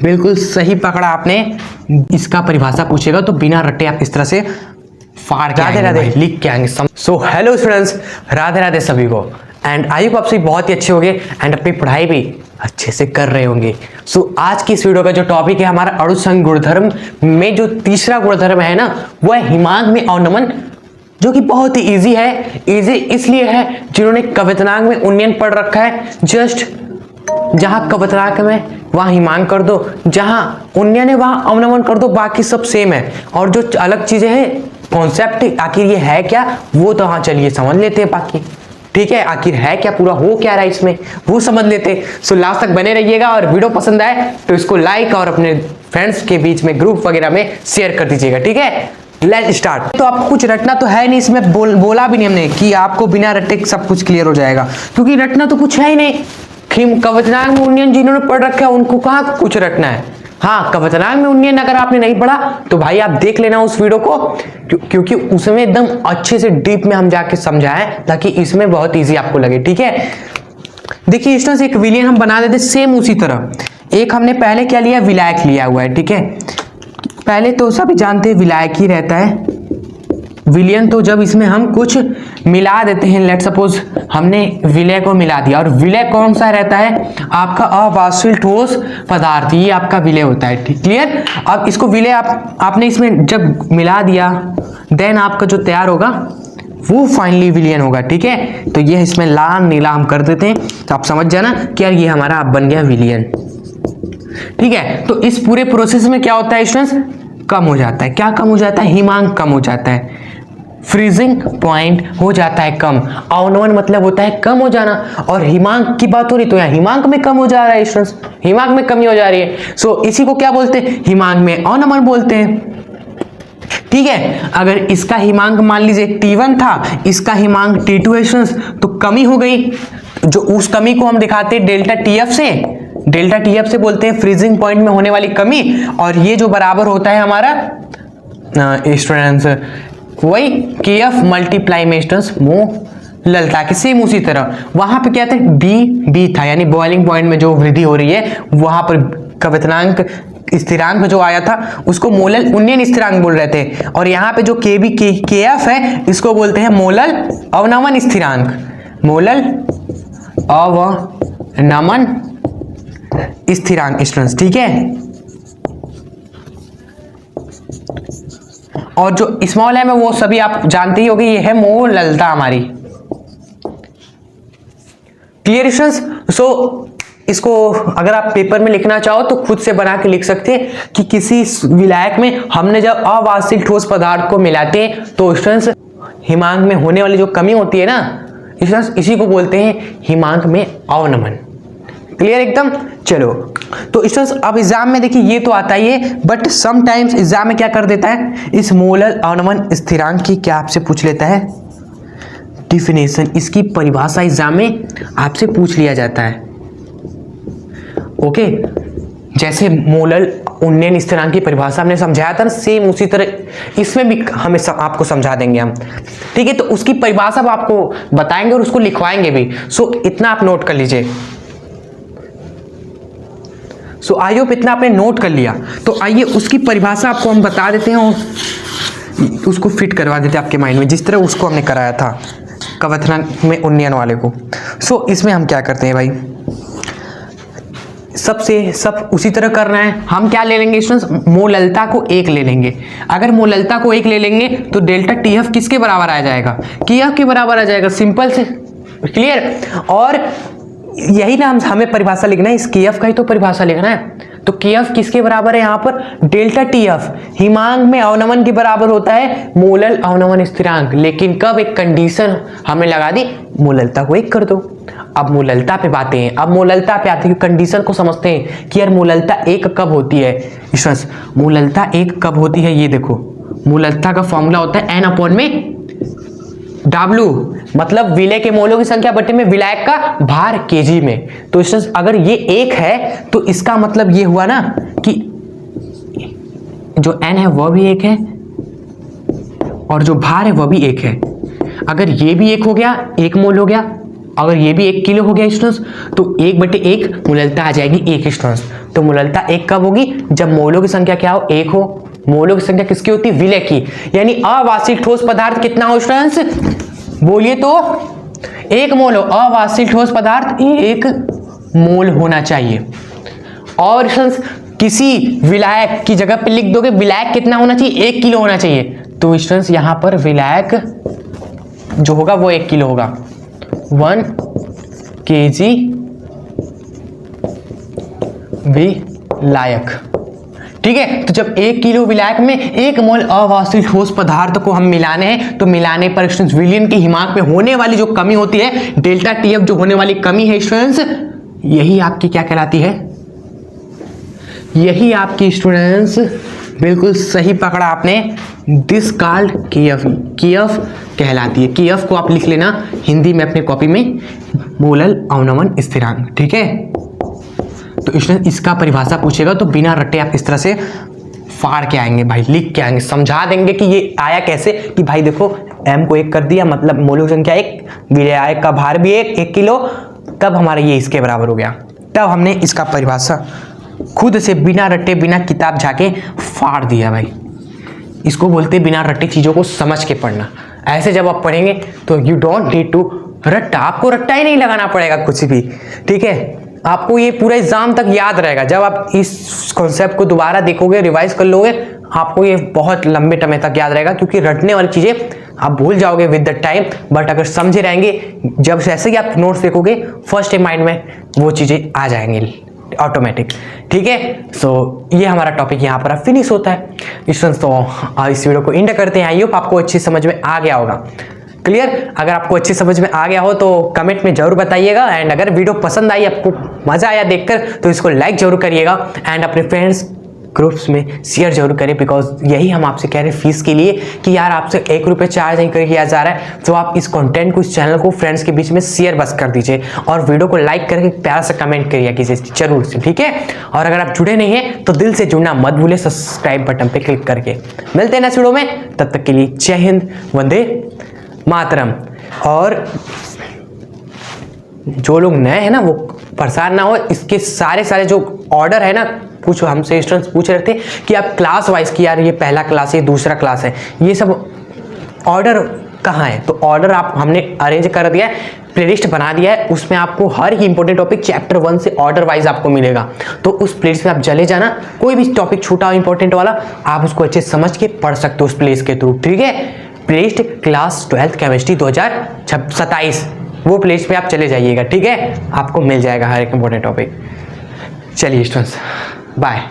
बिल्कुल सही पकड़ा आपने। इसका परिभाषा पूछेगा तो बिना रट्टे आप इस तरह से फाड़ के राधे राधे लिख के आएंगे। So hello students, Radhe Radhe सभी को। एंड आई होप आप सभी बहुत ही अच्छे होंगे एंड अपनी पढ़ाई भी अच्छे से कर रहे होंगे। सो आज की इस वीडियो का जो टॉपिक है हमारा अणुसंघ गुणधर्म में जो तीसरा गुणधर्म है ना, वो है हिमांक में अवनमन, जो कि बहुत ही इजी है। इजी इसलिए है जिन्होंने कवितनांक में उन्नयन पढ़ रखा है। जस्ट जहां कवितनांक में वहां हिमांक कर दो, जहां उन्नयन है वहां अवनमन कर दो, बाकी सब सेम है। और जो अलग चीजें हैं कॉन्सेप्ट आखिर ये है क्या, वो तो हाँ चलिए समझ लेते हैं बाकी, ठीक है। आखिर है क्या, पूरा हो क्या रहा है इसमें, वो समझ लेते हैं। सो लास्ट तक बने रहिएगा और वीडियो पसंद आए तो इसको लाइक और अपने फ्रेंड्स के बीच में ग्रुप वगैरह में शेयर कर दीजिएगा, ठीक है। Let's start. तो आपको कुछ रटना तो है नहीं इसमें, बोला भी नहीं हमने कि आपको बिना रटे सब कुछ क्लियर हो जाएगा, क्योंकि रटना तो कुछ है ही नहीं। कवितनांक में उन्नयन जिन्होंने पढ़ रखा है उनको कहाँ कुछ रटना है। हाँ, कवितनांक में उन्नयन अगर आपने नहीं पढ़ा तो भाई आप देख लेना उस वीडियो को, क्योंकि उसमें एकदम अच्छे से डीप में हम जाके समझाएं ताकि इसमें बहुत इजी आपको लगे, ठीक है। देखिए इस तरह से एक विलयन हम बना देते सेम उसी तरह। एक हमने पहले क्या लिया, विलायक लिया हुआ है, ठीक है। पहले तो सभी जानते हैं विलायक ही रहता है। विलयन तो जब इसमें हम कुछ मिला देते हैं, लेट सपोज हमने विलय को मिला दिया, और विलय कौन सा रहता है आपका, अवाष्पशील ठोस पदार्थ, ये आपका विलय होता है, ठीक, क्लियर। अब इसको विलय आपने इसमें जब मिला दिया देन आपका जो तैयार होगा वो फाइनली विलयन होगा, ठीक है। तो ये इसमें लाल नीला हम कर देते हैं, तो आप समझ जाना कि यार ये हमारा बन गया विलयन, ठीक है। तो इस पूरे प्रोसेस में क्या होता है स्टूडेंट्स, कम हो जाता है। क्या कम हो जाता है, हिमांक कम हो जाता है, फ्रीजिंग पॉइंट हो जाता है कम। अवनमन मतलब होता है कम हो जाना, और हिमांक की बात हो रही तो यहाँ हिमांक में कम हो जा रहा है स्टूडेंट्स, हिमांक में कमी हो जा रही है। सो इसी को क्या बोलते हैं, हिमांक में अवनमन बोलते हैं, ठीक है। अगर इसका हिमांक मान लीजिए T1 था, इसका हिमांक T2 है स्टूडेंट्स, तो कमी हो गई। जो उस कमी को हम दिखाते हैं डेल्टा TF से, डेल्टा TF से बोलते हैं फ्रीजिंग पॉइंट में होने वाली कमी, और ये जो बराबर होता है हमारा स्टूडेंट्स वही KF मल्टीप्लाई में स्टूडेंट्स मोललता के, सेम उसी तरह वहां पे क्या था, B था, यानी बॉइलिंग पॉइंट में जो वृद्धि हो रही है वहां पर कवितनांक स्थिरांक जो आया था उसको मोलल उन्नयन स्थिरांक बोल रहे थे, और यहाँ पे जो KF है इसको बोलते हैं मोलल अवनमन स्थिरांक, मोलल अवनमन स्थिरांक स्टूडेंट्स, ठीक है। और जो स्मॉल m है वो सभी आप जानते ही होंगे, ये है मोललता हमारी, क्लियर स्टूडेंट्स। सो इसको अगर आप पेपर में लिखना चाहो तो खुद से बना के लिख सकते हैं कि किसी विलायक में हमने जब अवाष्पशील ठोस पदार्थ को मिलाते हैं तो स्टूडेंट्स हिमांक में होने वाली जो कमी होती है ना स्टूडेंट्स, इसी को बोलते हैं हिमांक में अवनमन, क्लियर एकदम। चलो तो स्टूडेंट्स अब एग्जाम में देखिए ये तो आता ही है, बट समटाइम्स एग्जाम में क्या कर देता है, इस मोलल अवनमन स्थिरांक की क्या आपसे पूछ लेता है डिफिनेशन, इसकी परिभाषा एग्जाम में आपसे पूछ लिया जाता है, ओके। जैसे मोलल उन्नयन स्थिरांक की परिभाषा हमने समझाया था ना, सेम उसी तरह इसमें भी हमें आपको समझा देंगे हम, ठीक है। तो उसकी परिभाषा आपको बताएंगे और उसको लिखवाएंगे भी। सो इतना आप नोट कर लीजिए। सो आई होप इतना आपने नोट कर लिया। तो आइए उसकी परिभाषा आपको हम बता देते हैं और उसको फिट करवा देते हैं आपके माइंड में, जिस तरह उसको हमने कराया था कवितनांक में उन्नयन वाले को। सो इसमें हम क्या करते हैं भाई, सब उसी तरह करना है। हम क्या ले लेंगे स्टूडेंट्स, मोललता को 1 ले लेंगे। अगर मोललता को 1 ले लेंगे तो डेल्टा TF किसके बराबर आ जाएगा, KF के बराबर आ जाएगा, सिंपल से, क्लियर। और यही ना हमें परिभाषा लिखना है, इस KF का ही तो परिभाषा लिखना है। तो KF किसके बराबर है यहाँ पर, डेल्टा TF हिमांक में अवनमन के बराबर होता है मोलल अवनमन स्थिरांक, लेकिन कब, एक कंडीशन हमने लगा दी, मोललता को 1 कर दो। अब मोललता पे बातें हैं, अब मोललता पे आते हैं, कंडीशन को समझते हैं कि यार मोललता 1 कब होती है स्टूडेंट्स, मोललता 1 कब होती है, ये देखो मोललता का फॉर्मूला होता है N में W, मतलब विलय के मोलों की संख्या बटे में विलायक का भार kg में। तो स्टूडेंट्स अगर ये 1 है तो इसका मतलब ये हुआ ना कि जो N है वह भी 1 है और जो भार है वह भी 1 है। अगर ये भी 1 हो गया, 1 मोल हो गया, अगर ये भी 1 किलो हो गया स्टूडेंट्स, तो 1/1 मोललता आ जाएगी 1 स्टूडेंट्स। तो मोललता 1 कब होगी? जब मोलों की संख्या क्या हो? 1 हो। मोलों की संख्या किसकी होती है? विलय की। यानी अवाष्पशील ठोस पदार्थ कितना हो स्टूडेंट्स? बोलिए तो 1 मोल हो। अवाष्पशील ठोस पदार्थ 1 मोल होना चाहिए। और स्टूडेंट्स किसी विलायक की जगह पे लिख दोगे विलायक कितना होना चाहिए? 1 किलो होना चाहिए। तो स्टूडेंट्स यहां पर विलायक जो होगा वो 1 किलो होगा। 1 kg विलायक। ठीक है, तो जब 1 किलो विलायक में 1 मोल अवाष्पशील ठोस पदार्थ को हम मिलाने हैं तो मिलाने पर स्टूडेंट्स विलयन के हिमांक में होने वाली जो कमी होती है डेल्टा टीएफ, जो होने वाली कमी है स्टूडेंट्स, यही आपकी क्या कहलाती है? यही आपकी स्टूडेंट्स बिल्कुल सही पकड़ा आपने, दिस कॉल्ड केएफ। केएफ कहलाती है। केएफ को आप लिख लेना हिंदी में अपने कॉपी में, मोलल अवनमन स्थिरांक। ठीक है, तो स्टूडेंट इसका परिभाषा पूछेगा तो बिना रट्टे आप इस तरह से फाड़ के आएंगे भाई, लिख के आएंगे, समझा देंगे कि ये आया कैसे। कि भाई देखो m को 1 कर दिया, मतलब मोलों की संख्या 1, विलायक का भार भी 1 किलो, तब हमारा ये इसके बराबर हो गया। तब हमने इसका परिभाषा खुद से बिना रट्टे बिना किताब झाके फाड़ दिया भाई। इसको बोलते हैं बिना रट्टे चीज़ों को समझ के पढ़ना। ऐसे जब आप पढ़ेंगे तो यू डोंट नीड टू रट्टा, आपको रट्टा ही नहीं लगाना पड़ेगा कुछ भी। ठीक है, आपको ये पूरा एग्जाम तक याद रहेगा। जब आप इस कॉन्सेप्ट को दोबारा देखोगे, रिवाइज कर लोगे, आपको ये बहुत लंबे समय तक याद रहेगा, क्योंकि रटने वाली चीज़ें आप भूल जाओगे विद द टाइम, बट अगर समझे रहेंगे, जब जैसे ही आप नोट्स देखोगे फर्स्ट टाइम माइंड में वो चीज़ें आ जाएंगी ऑटोमेटिक। ठीक है, सो ये हमारा टॉपिक यहाँ पर फिनिश होता है स्टूडेंट्स। तो इस वीडियो को एंड करते हैं। आई होप आपको अच्छी समझ में आ गया होगा। क्लियर? अगर आपको अच्छी समझ में आ गया हो तो कमेंट में जरूर बताइएगा। एंड अगर वीडियो पसंद आई, आपको मजा आया देखकर, तो इसको लाइक जरूर करिएगा एंड अपने फ्रेंड्स ग्रुप्स में शेयर जरूर करें, बिकॉज यही हम आपसे कह रहे हैं फीस के लिए कि यार आपसे 1 रुपये चार्ज नहीं किया जा रहा है, तो आप इस कंटेंट को, इस चैनल को फ्रेंड्स के बीच में शेयर बस कर दीजिए और वीडियो को लाइक करके प्यार से कमेंट करिए किसी जरूर से। ठीक है, और अगर आप जुड़े नहीं हैं तो दिल से जुड़ना मत भूलें, सब्सक्राइब बटन पे क्लिक करके। मिलते हैं नेक्स्ट वीडियो में, तब तक के लिए जय हिंद, वंदे मातरम। और जो लोग नए हैं ना वो परेशान ना हो, इसके सारे जो ऑर्डर है ना, कुछ हमसे स्टूडेंट्स पूछ रहे थे कि आप क्लास वाइज कि यार ये पहला क्लास है, दूसरा क्लास है, ये सब ऑर्डर कहाँ है? तो ऑर्डर आप हमने अरेंज कर दिया है, प्लेलिस्ट बना दिया है, उसमें आपको हर ही इंपॉर्टेंट टॉपिक चैप्टर 1 से ऑर्डर वाइज आपको मिलेगा। तो उस प्लेलिस्ट में आप चले जाना, कोई भी टॉपिक छोटा इंपॉर्टेंट वाला आप उसको अच्छे समझ के पढ़ सकते हो उस प्लेलिस्ट के थ्रू। ठीक है, प्लेलिस्ट क्लास 12th केमिस्ट्री 2027, वो प्लेलिस्ट पे आप चले जाइएगा। ठीक है, आपको मिल जाएगा हर एक इंपॉर्टेंट टॉपिक। चलिए स्टूडेंट्स, बाय।